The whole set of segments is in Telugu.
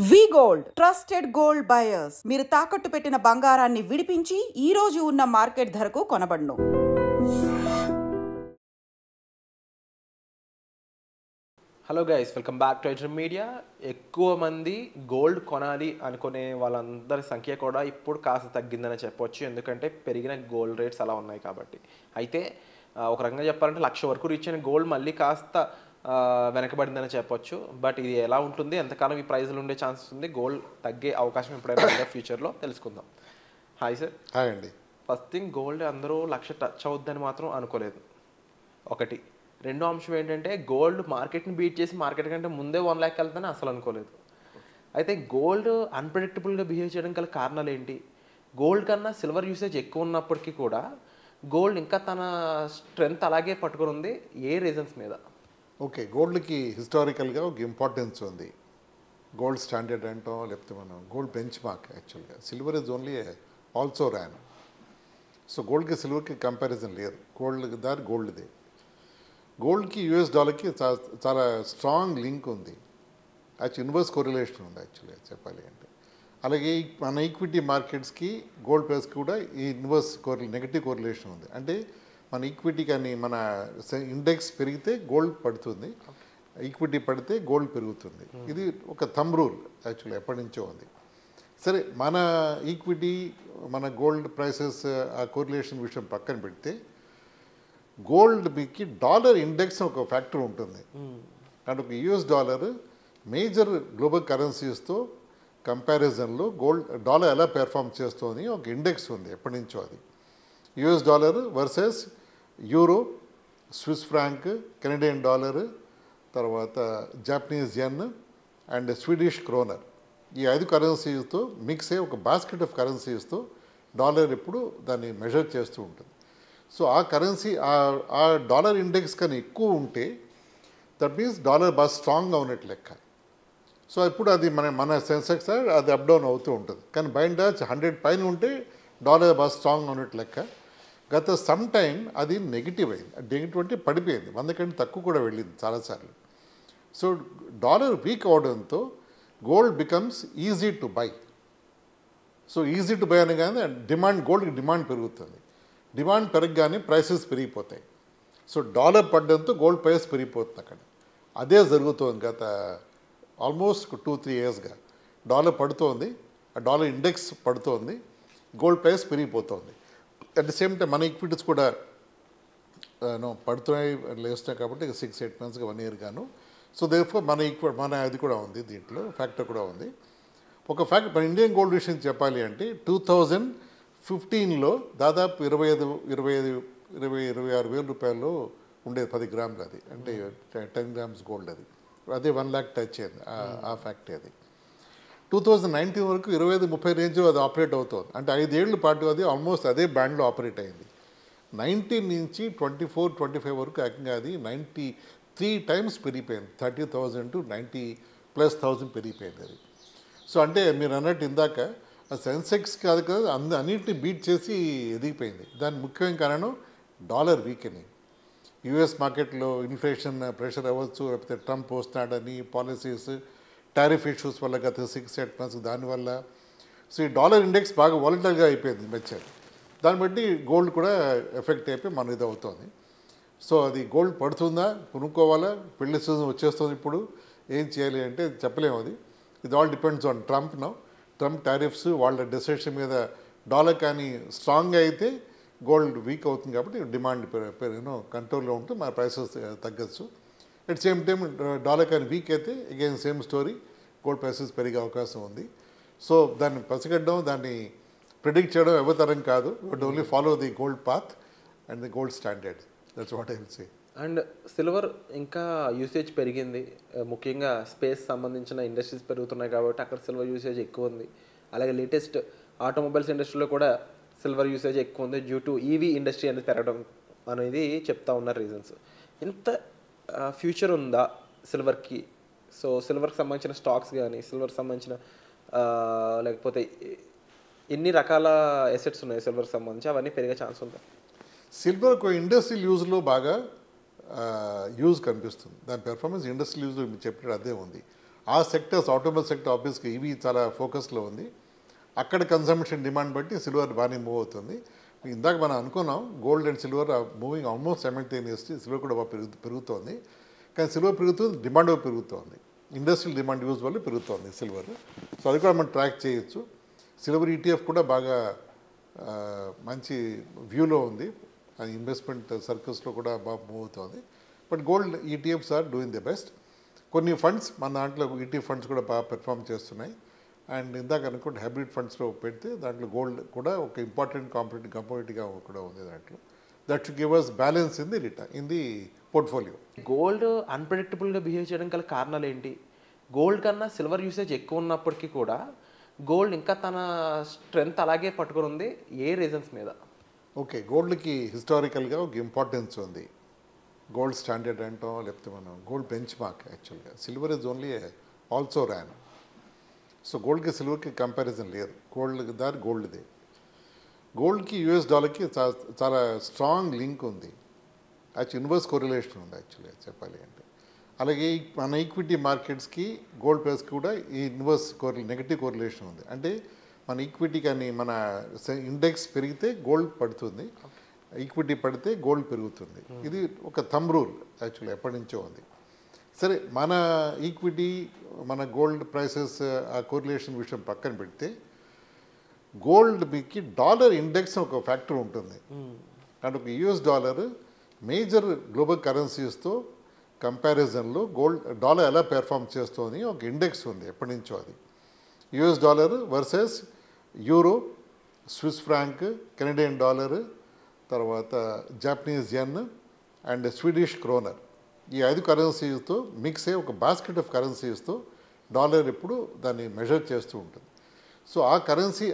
వి గోల్డ్ ట్రస్టెడ్ గోల్డ్ బయర్స్. మీరు తాకట్టు పెట్టిన బంగారాన్ని విడిపించి ఈ రోజు ఉన్న మార్కెట్ ధరకు కొనబడును. Hello guys, welcome back to iDream media. ఎక్కువ మంది గోల్డ్ కొనాలి అనుకునే వాళ్ళందరి సంఖ్య కూడా ఇప్పుడు కాస్త తగ్గిందని చెప్పొచ్చు. ఎందుకంటే పెరిగిన గోల్డ్ రేట్స్ అలా ఉన్నాయి కాబట్టి. అయితే ఒక రకంగా చెప్పాలంటే 1,00,000 వరకు రీచ్ అయిన గోల్డ్ మళ్ళీ కాస్త వెనకబడిందని చెప్పొచ్చు. బట్ ఇది ఎలా ఉంటుంది, ఎంతకాలం ఈ ప్రైజ్లు ఉండే ఛాన్సెస్ ఉంది, గోల్డ్ తగ్గే అవకాశం ఎప్పుడైనా ఉందో ఫ్యూచర్లో తెలుసుకుందాం. Hi sir. హాయ్ అండి. ఫస్ట్ థింగ్, గోల్డ్ అందరూ 1,00,000 టచ్ అవుద్దని మాత్రం అనుకోలేదు. ఒకటి. రెండో అంశం ఏంటంటే, గోల్డ్ మార్కెట్ని బీట్ చేసి మార్కెట్ కంటే ముందే 1,00,000 వెళ్తానని అసలు అనుకోలేదు. అయితే గోల్డ్ అన్ప్రెడిక్టబుల్గా బిహేవ్ చేయడం గల కారణాలు ఏంటి? గోల్డ్ కన్నా సిల్వర్ యూసేజ్ ఎక్కువ ఉన్నప్పటికీ కూడా గోల్డ్ ఇంకా తన స్ట్రెంగ్త్ అలాగే పట్టుకుని ఉంది. ఏ రీజన్స్ మీద? ఓకే, గోల్డ్కి హిస్టారికల్గా ఒక ఇంపార్టెన్స్ ఉంది. గోల్డ్ స్టాండర్డ్ అంటాం, లేకపోతే మనం గోల్డ్ బెంచ్ మార్క్. యాక్చువల్గా silver is only also ran. So గోల్డ్కి సిల్వర్కి కంపారిజన్ లేదు. గోల్డ్దే. గోల్డ్కి యూఎస్ డాలర్కి చాలా స్ట్రాంగ్ లింక్ ఉంది. యాక్చువల్ ఇన్వర్స్ కోరిలేషన్ ఉంది యాక్చువల్గా చెప్పాలి అంటే. అలాగే మన ఈక్విటీ మార్కెట్స్కి గోల్డ్ ప్రైస్కి కూడా ఈ ఇన్వర్స్ నెగటివ్ కోరిలేషన్ ఉంది. అంటే మన ఈక్విటీ కానీ మన ఇండెక్స్ పెరిగితే గోల్డ్ పడుతుంది, ఈక్విటీ పడితే గోల్డ్ పెరుగుతుంది. ఇది ఒక థంబ్ రూల్ యాక్చువల్లీ ఎప్పటి నుంచో ఉంది. సరే, మన ఈక్విటీ మన గోల్డ్ ప్రైసెస్ ఆ కోరిలేషన్ విషయం పక్కన పెడితే, గోల్డ్ మీకు డాలర్ ఇండెక్స్ ఒక ఫ్యాక్టర్ ఉంటుంది. అంటే ఒక యూఎస్ డాలర్ మేజర్ గ్లోబల్ కరెన్సీస్తో కంపారిజన్లో డాలర్ ఎలా పెర్ఫామ్ చేస్తుంది ఒక ఇండెక్స్ ఉంది ఎప్పటి నుంచో. అది US dollar versus euro, Swiss franc, Canadian dollar, తర్వాత Japanese yen and Swedish kronor. ఈ 5 కరెన్సీస్తో మిక్స్ అయ్యి ఒక బాస్కెట్ ఆఫ్ కరెన్సీస్తో డాలర్ ఎప్పుడు దాన్ని మెజర్ చేస్తూ ఉంటుంది. సో ఆ కరెన్సీ ఆ డాలర్ ఇండెక్స్ కన్నా ఎక్కువ ఉంటే దట్ మీన్స్ డాలర్ బాగా స్ట్రాంగ్గా ఉన్నట్టు లెక్క. సో ఇప్పుడు అది మన సెన్సెక్స్ అది అప్ డౌన్ అవుతూ ఉంటుంది. కానీ బై అండ్ లార్జ్ 100 పైన ఉంటే డాలర్ బాగా స్ట్రాంగ్ ఉన్నట్టు లెక్క. గత సమ్ టైం అది నెగిటివ్ అయింది. నెగిటివ్ అంటే పడిపోయింది, 100 కంటే తక్కువ కూడా వెళ్ళింది చాలాసార్లు. సో డాలర్ వీక్ అవడంతో gold becomes easy to buy. So easy to buy అనగానే గోల్డ్కి డిమాండ్ పెరుగుతుంది. డిమాండ్ పెరగగానే ప్రైసెస్ పెరిగిపోతాయి. సో డాలర్ పడడంతో గోల్డ్ ప్రైస్ పెరిగిపోతుంది అక్కడ. అదే జరుగుతుంది గత ఆల్మోస్ట్ 2-3 ఇయర్స్గా. డాలర్ పడుతోంది, ఆ డాలర్ ఇండెక్స్ పడుతోంది, గోల్డ్ ప్రైస్ పెరిగిపోతుంది. అట్ ది సేమ్ టైం మన ఈక్విటీస్ కూడా పడుతున్నాయి, లేస్తున్నాయి కాబట్టి 6-8 మంత్స్గా 1 ఇయర్ గాను. సో దేర్ఫోర్ మన అది కూడా ఉంది, దీంట్లో ఫ్యాక్టర్ కూడా ఉంది. ఒక ఫ్యాక్ట్ మన ఇండియన్ గోల్డ్ విషయం చెప్పాలి అంటే 2015లో దాదాపు 26 వేల రూపాయలు ఉండేది 10 గ్రాములు. అది అంటే 10 గ్రామ్స్ గోల్డ్. అదే 1,00,000 టచ్ అయింది ఆ ఫ్యాక్ట్. అది 2019 వరకు 25-30 రేంజ్లో అది ఆపరేట్ అవుతుంది. అంటే 5 ఏళ్ల పాటు అది ఆల్మోస్ట్ అదే బ్యాండ్లో ఆపరేట్ అయింది. 19 నుంచి 24-25 వరకు ఏకంగా అది 93 టైమ్స్ పెరిగిపోయింది. 30,000 to 90,000+ పెరిగిపోయింది అది. సో అంటే మీరు అన్నట్టు ఇందాక ఆ సెన్సెక్స్ కాదు కదా, అన్నింటినీ బీట్ చేసి ఎదిగిపోయింది. దాని ముఖ్యమైన కారణం డాలర్ వీకెనింగ్. యూఎస్ మార్కెట్లో ఇన్ఫ్లేషన్ ప్రెషర్ అవ్వచ్చు, లేకపోతే ట్రంప్ వస్తున్నాడని పాలసీస్, టారిఫ్ ఇష్యూస్ వల్ల గత 6-8 మంత్స్ దానివల్ల. సో ఈ డాలర్ ఇండెక్స్ బాగా వాలటైల్గా అయిపోయింది మధ్య. దాన్ని బట్టి గోల్డ్ కూడా ఎఫెక్ట్ అయిపోయి మన ఇది అవుతుంది. సో అది గోల్డ్ పడుతుందా, కొనుక్కోవాలా, పెళ్లి సీజన్ వచ్చేస్తుంది, ఇప్పుడు ఏం చేయాలి అంటే చెప్పలేము. అది ఇది all depends on Trump tariffs వాళ్ళ డెసిషన్ మీద. డాలర్ కానీ స్ట్రాంగ్గా అయితే గోల్డ్ వీక్ అవుతుంది కాబట్టి డిమాండ్ కంట్రోల్లో ఉంటే మన ప్రైసెస్ తగ్గచ్చు. అట్ సేమ్ టైం డాలర్ కానీ వీక్ అయితే again same story, gold prices పెరిగే అవకాశం ఉంది. సో దాన్ని పసిగట్టడం, దాన్ని ప్రిడిక్ట్ చేయడం ఎవతరం కాదు. But only follow the gold path and the gold standard. That's what I will say. And silver ఇంకా యూసేజ్ పెరిగింది, ముఖ్యంగా స్పేస్ సంబంధించిన ఇండస్ట్రీస్ పెరుగుతున్నాయి కాబట్టి అక్కడ సిల్వర్ యూసేజ్ ఎక్కువ ఉంది. అలాగే లేటెస్ట్ ఆటోమొబైల్స్ ఇండస్ట్రీలో కూడా సిల్వర్ యూసేజ్ ఎక్కువ ఉంది డ్యూ టు ఈవీ ఇండస్ట్రీ అనేది పెరగడం అనేది చెప్తా ఉన్నారు రీజన్స్. ఇంత ఫ్యూచర్ ఉందా సిల్వర్కి? సో సిల్వర్కి సంబంధించిన స్టాక్స్ కానీ, సిల్వర్కి సంబంధించిన లేకపోతే ఎన్ని రకాల ఎసెట్స్ ఉన్నాయి సిల్వర్కి సంబంధించి, అవన్నీ పెరిగే ఛాన్స్ ఉందా? సిల్వర్ ఒక ఇండస్ట్రియల్ యూజ్లో బాగా యూజ్ కనిపిస్తుంది. దాని పెర్ఫార్మెన్స్ ఇండస్ట్రియల్ యూజ్లో మీరు చెప్పినట్టు అదే ఉంది. ఆ సెక్టర్స్ ఆటోమొబైల్ సెక్టర్ ఆబ్వియస్గా ఇవి చాలా ఫోకస్లో ఉంది. అక్కడ కన్సంప్షన్ డిమాండ్ బట్టి సిల్వర్ బాగానే మూవ్ అవుతుంది. ఇందాక మనం అనుకున్నాం gold and silver moving almost simultaneously. Silver కూడా పెరుగుతోంది, కానీ సిల్వర్ పెరుగుతుంది, డిమాండ్ పెరుగుతోంది. ఇండస్ట్రియల్ డిమాండ్ యూజ్ వల్ల పెరుగుతోంది సిల్వర్. సో అది కూడా మనం ట్రాక్ చేయొచ్చు. సిల్వర్ ఈటీఎఫ్ కూడా బాగా మంచి వ్యూలో ఉంది, అది ఇన్వెస్ట్మెంట్ సర్కిల్స్లో కూడా బాగా మూవ్ అవుతుంది. But gold ETFs are doing the best. కొన్ని ఫండ్స్ మన దాంట్లో ఈటీఎఫ్ ఫండ్స్ కూడా బాగా పెర్ఫామ్ చేస్తున్నాయి. అండ్ ఇందాక అనుకుంటే హైబ్రిడ్ ఫండ్స్లో పెడితే దాంట్లో గోల్డ్ కూడా ఒక ఇంపార్టెంట్ కంపోజిట్గా కూడా ఉంది దాంట్లో. That should give us balance in the portfolio. Gold అన్ప్రెడిక్టబుల్గా బిహేవ్ చేయడం గల కారణాలు ఏంటి? గోల్డ్ కన్నా సిల్వర్ యూసేజ్ ఎక్కువ ఉన్నప్పటికీ కూడా గోల్డ్ ఇంకా తన స్ట్రెంగ్త్ అలాగే పట్టుకుని ఉంది. ఏ రీజన్స్ మీద? ఓకే, గోల్డ్కి హిస్టారికల్గా ఒక ఇంపార్టెన్స్ ఉంది. గోల్డ్ స్టాండర్డ్ అంటాం, లేకపోతే మనం గోల్డ్ బెంచ్ మార్క్. యాక్చువల్గా silver is only also ran. So గోల్డ్కి సిల్వర్కి కంపారిజన్ లేదు, గోల్డ్ది. గోల్డ్కి యూఎస్ డాలర్కి చాలా స్ట్రాంగ్ లింక్ ఉంది. యాక్చువల్ ఇన్వర్స్ కోరిలేషన్ ఉంది యాక్చువల్గా చెప్పాలి అంటే. అలాగే మన ఈక్విటీ మార్కెట్స్కి గోల్డ్ ప్రైస్కి కూడా ఈ ఇన్వర్స్ నెగటివ్ కోరిలేషన్ ఉంది. అంటే మన ఈక్విటీ కానీ మన ఇండెక్స్ పెరిగితే గోల్డ్ పడుతుంది, ఈక్విటీ పడితే గోల్డ్ పెరుగుతుంది. ఇది ఒక థంబ్ రూల్ యాక్చువల్లీ ఎప్పటి నుంచో ఉంది. సరే, మన ఈక్విటీ మన గోల్డ్ ప్రైసెస్ ఆ కోరిలేషన్ విషయం పక్కన పెడితే గోల్డ్ మీకు డాలర్ ఇండెక్స్ ఒక ఫ్యాక్టర్ ఉంటుంది. అండ్ ఒక యూఎస్ డాలర్ మేజర్ గ్లోబల్ కరెన్సీస్తో కంపారిజన్లో డాలర్ ఎలా పెర్ఫామ్ చేస్తుంది ఒక ఇండెక్స్ ఉంది ఎప్పటి నుంచో. అది US dollar versus euro, Swiss franc, Canadian dollar, తర్వాత Japanese yen and Swedish kronor. ఈ 5 కరెన్సీస్తో మిక్స్ అయ్యి ఒక బాస్కెట్ ఆఫ్ కరెన్సీస్తో డాలర్ ఎప్పుడు దాన్ని మెజర్ చేస్తూ ఉంటుంది. సో ఆ కరెన్సీ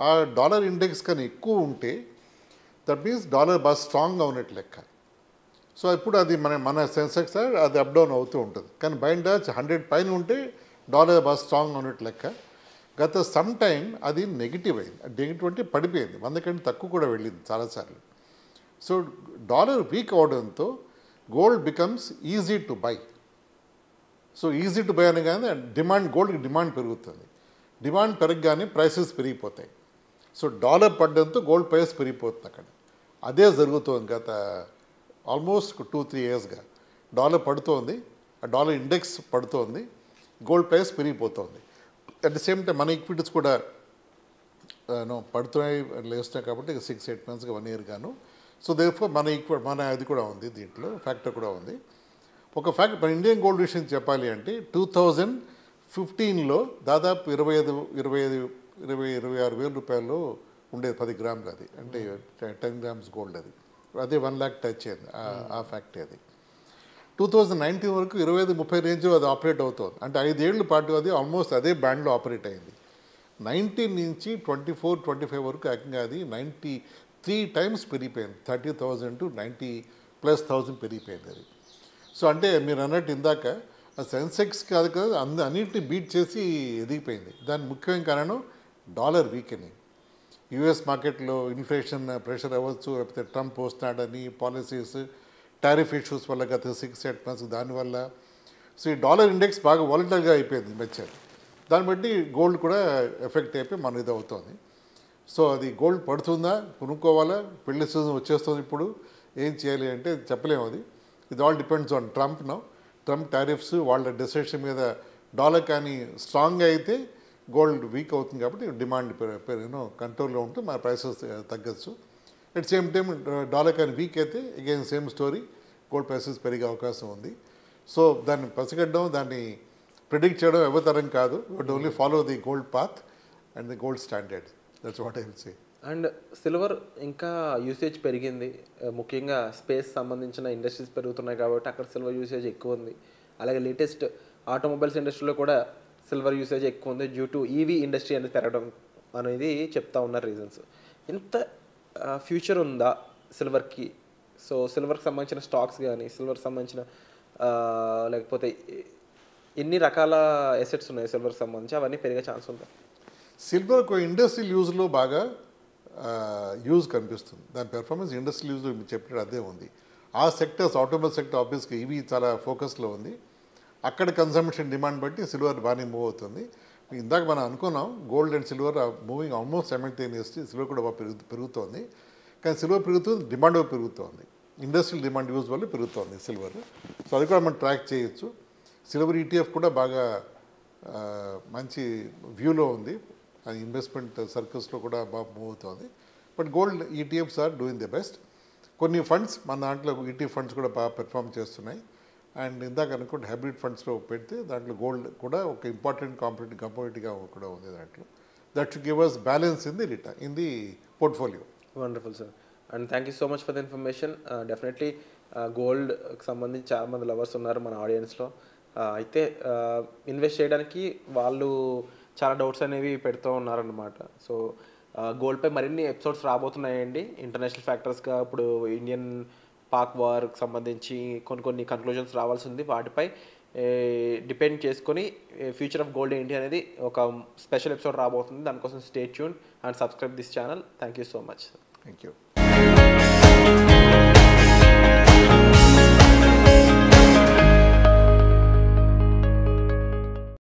ఆ డాలర్ ఇండెక్స్ కన్నా ఎక్కువ ఉంటే దట్ మీన్స్ డాలర్ బాగా స్ట్రాంగ్గా ఉన్నట్టు లెక్క. సో ఇప్పుడు అది మన సెన్సెక్స్ అది అప్ డౌన్ అవుతూ ఉంటుంది. కానీ బై అండ్ లార్జ్ 100 పైన ఉంటే డాలర్ బాగా స్ట్రాంగ్ ఉన్నట్టు లెక్క. గత సమ్ టైం అది నెగిటివ్ అయింది. నెగిటివ్ అంటే పడిపోయింది, 100 కంటే తక్కువ కూడా వెళ్ళింది చాలాసార్లు. సో డాలర్ వీక్ అవడంతో gold becomes easy to buy. So easy to buy అనగానే గోల్డ్కి డిమాండ్ పెరుగుతుంది. డిమాండ్ పెరగగానే ప్రైసెస్ పెరిగిపోతాయి. సో డాలర్ పడడంతో గోల్డ్ ప్రైస్ పెరిగిపోతుంది అక్కడ. అదే జరుగుతుంది గత ఆల్మోస్ట్ 2-3 ఇయర్స్గా. డాలర్ పడుతోంది, ఆ డాలర్ ఇండెక్స్ పడుతోంది, గోల్డ్ ప్రైస్ పెరిగిపోతుంది. అట్ ది సేమ్ టైం మన ఈక్విటీస్ కూడా పడుతున్నాయి, లేస్తున్నాయి కాబట్టి 6-8 మంత్స్గా 1 ఇయర్ గాను. సో దేర్ఫోర్ మన అది కూడా ఉంది, దీంట్లో ఫ్యాక్టర్ కూడా ఉంది. ఒక ఫ్యాక్టర్ మన ఇండియన్ గోల్డ్ విషయం చెప్పాలి అంటే 2015లో దాదాపు 26 వేల రూపాయలు ఉండేది 10 గ్రాములు. అది అంటే 10 గ్రామ్స్ గోల్డ్. అదే 1 lakh టచ్ అయింది ఆ ఫ్యాక్టరీ. అది 2019 వరకు 25-30 రేంజ్లో అది ఆపరేట్ అవుతుంది. అంటే 5 ఏళ్ల పాటు అది ఆల్మోస్ట్ అదే బ్యాండ్లో ఆపరేట్ అయింది. 19 నుంచి 24-25 వరకు ఏకంగా అది 93 times పెరిగిపోయింది. 30,000 to 90,000+ పెరిగిపోయింది అది. సో అంటే మీరు అన్నట్టు ఇందాక ఆ సెన్సెక్స్ కాదు కదా, అన్నింటినీ బీట్ చేసి ఎదిగిపోయింది. దానికి ముఖ్యమైన కారణం డాలర్ వీకెనింగ్. యూఎస్ మార్కెట్లో ఇన్ఫ్లేషన్ ప్రెషర్ అవ్వచ్చు, లేకపోతే ట్రంప్ వస్తున్నాడని పాలసీస్, టారిఫ్ ఇష్యూస్ వల్ల గత 6-8 months దానివల్ల. సో ఈ డాలర్ ఇండెక్స్ బాగా వాలటైల్గా అయిపోయింది మధ్య. దాన్ని బట్టి గోల్డ్ కూడా ఎఫెక్ట్ అయిపోయి మన ఇది అవుతుంది. సో అది గోల్డ్ పడుతుందా, కొనుక్కోవాలా, పెళ్లి సీజన్ వచ్చేస్తుంది, ఇప్పుడు ఏం చేయాలి అంటే చెప్పలేము. అది ఇది all depends on Trump tariffs వాళ్ళ డెసిషన్ మీద. డాలర్ కానీ స్ట్రాంగ్ అయితే గోల్డ్ వీక్ అవుతుంది కాబట్టి డిమాండ్ కంట్రోల్లో ఉంటే మన ప్రైసెస్ తగ్గచ్చు. అట్ సేమ్ టైం డాలర్ కానీ వీక్ అయితే again same story, gold prices పెరిగే అవకాశం ఉంది. సో దాన్ని పసిగట్టడం, దాన్ని ప్రిడిక్ట్ చేయడం ఎవతరం కాదు. But only follow the gold path and the gold standard. That's what I will say. And silver ఇంకా యూసేజ్ పెరిగింది, ముఖ్యంగా స్పేస్ సంబంధించిన ఇండస్ట్రీస్ పెరుగుతున్నాయి కాబట్టి అక్కడ సిల్వర్ యూసేజ్ ఎక్కువ ఉంది. అలాగే లేటెస్ట్ ఆటోమొబైల్స్ ఇండస్ట్రీలో కూడా సిల్వర్ యూసేజ్ ఎక్కువ ఉంది డ్యూ టు ఈవీ ఇండస్ట్రీ అనేది పెరగడం అనేది చెప్తా ఉన్న రీజన్స్. ఇంత ఫ్యూచర్ ఉందా సిల్వర్కి? సో సిల్వర్కి సంబంధించిన స్టాక్స్ కానీ, సిల్వర్కి సంబంధించిన లేకపోతే ఎన్ని రకాల ఎసెట్స్ ఉన్నాయి సిల్వర్కి సంబంధించి, అవన్నీ పెరిగే ఛాన్స్ ఉందా? సిల్వర్ ఒక ఇండస్ట్రియల్ యూజ్లో బాగా యూజ్ కనిపిస్తుంది. దాని పెర్ఫార్మెన్స్ ఇండస్ట్రియల్ యూజ్లో మీరు చెప్పినట్టు అదే ఉంది. ఆ సెక్టర్స్ ఆటోమొబైల్ సెక్టర్ ఆబ్వియస్గా ఇవి చాలా ఫోకస్లో ఉంది. అక్కడ కన్సంప్షన్ డిమాండ్ బట్టి సిల్వర్ బాగానే మూవ్ అవుతుంది. ఇందాక మనం అనుకున్నాం gold and silver moving almost simultaneously, silver కూడా బాగా పెరుగుతోంది. కానీ సిల్వర్ పెరుగుతుంది, డిమాండ్ పెరుగుతోంది, ఇండస్ట్రియల్ డిమాండ్ యూజ్ వల్ల పెరుగుతోంది సిల్వర్. సో అది కూడా మనం ట్రాక్ చేయొచ్చు. సిల్వర్ ఈటీఎఫ్ కూడా బాగా మంచి వ్యూలో ఉంది, ఇన్వెస్ట్మెంట్ సర్కిల్స్లో కూడా బాగా మూవ్ అవుతుంది. But gold ETFs are doing the best. కొన్ని ఫండ్స్ మన దాంట్లో ఈటీఎఫ్ ఫండ్స్ కూడా బాగా పెర్ఫామ్ చేస్తున్నాయి. అండ్ ఇందాక అనుకుంటే హైబ్రిడ్ ఫండ్స్లో పెడితే దాంట్లో గోల్డ్ కూడా ఒక ఇంపార్టెంట్ కంపోజిట్గా కూడా ఉంది దాంట్లో. That should give us balance in the portfolio. Wonderful sir, and thank you so much for the information. Definitely గోల్డ్కి సంబంధించి చాలామంది లవర్స్ ఉన్నారు మన ఆడియన్స్లో. అయితే ఇన్వెస్ట్ చేయడానికి వాళ్ళు చాలా డౌట్స్ అనేవి పెడుతూ ఉన్నారనమాట. సో గోల్డ్పై మరిన్ని ఎపిసోడ్స్ రాబోతున్నాయండి. ఇంటర్నేషనల్ ఫ్యాక్టర్స్గా ఇప్పుడు ఇండియన్ పాక్ వార్కి సంబంధించి కొన్ని కన్క్లూజన్స్ రావాల్సి ఉంది. వాటిపై డిపెండ్ చేసుకొని ఫ్యూచర్ ఆఫ్ గోల్డ్ ఏంటి అనేది ఒక స్పెషల్ ఎపిసోడ్ రాబోతుంది. దానికోసం stay tune and subscribe this channel. Thank you so much. Thank you.